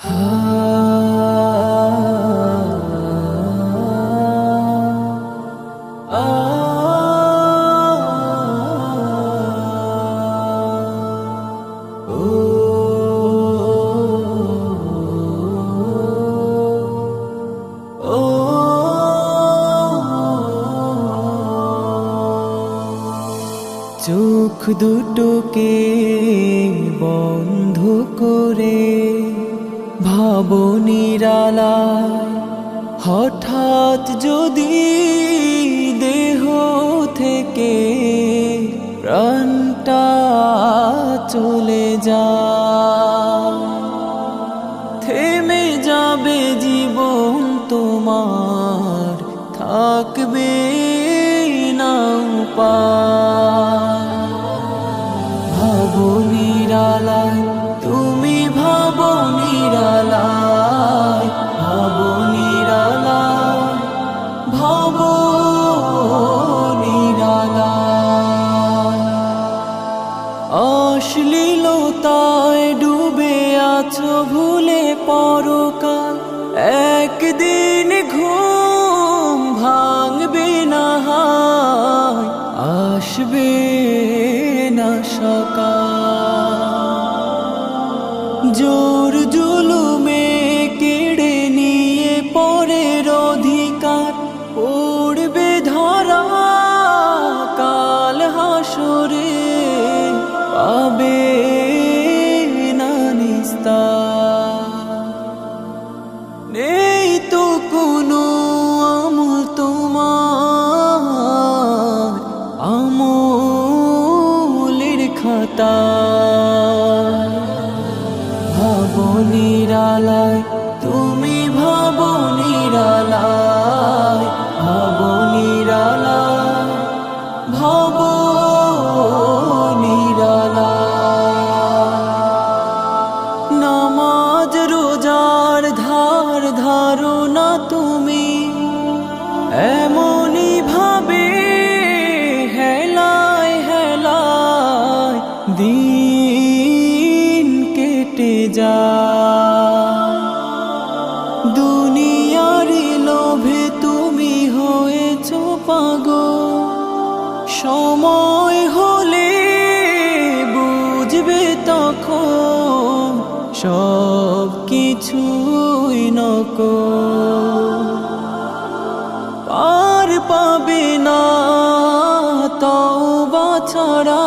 চোখ দুটোকে বন্ধ করে ভাবো নিরালায়, হঠাৎ যদি দেহ থেকে প্রাণটা চলে যায়, থেমে যাবে জীবন তোমার, থাকবে না উপায়। ভাবো নিরালায়, তুমি ভাবো নিরালায়, ভাবো নিরালায়, ভাবো নিরালায়। অশ্লীলতায় ডুবে আছো ভুলে পরকাল, একদিন ঘুম ভাঙবে না হায়, আসবে না সকাল। জোর জুলুমে কেড়ে নিয়ে পরের অধিকার, পড়বে ধরা কাল হাসরে, পাবে না নিস্তার। নেই তো কোনো আমল তোমার আমলের খাতা। ভাবো নিরালায়, তুমি ভাবো নিরালায়, ভাবো নিরালায়, ভাবো নিরালায়। নামাজ রোজার ধার ধারো না তুমি, এমনই ভাবে হেলায় হেলায় দিন কেটে যায়। দুনিয়ারি লোভে তুমি হয়েছো পাগল, সময় হলে বুঝবে তখন সব কিছুই নকল। পার পাবে না তওবা ছাড়া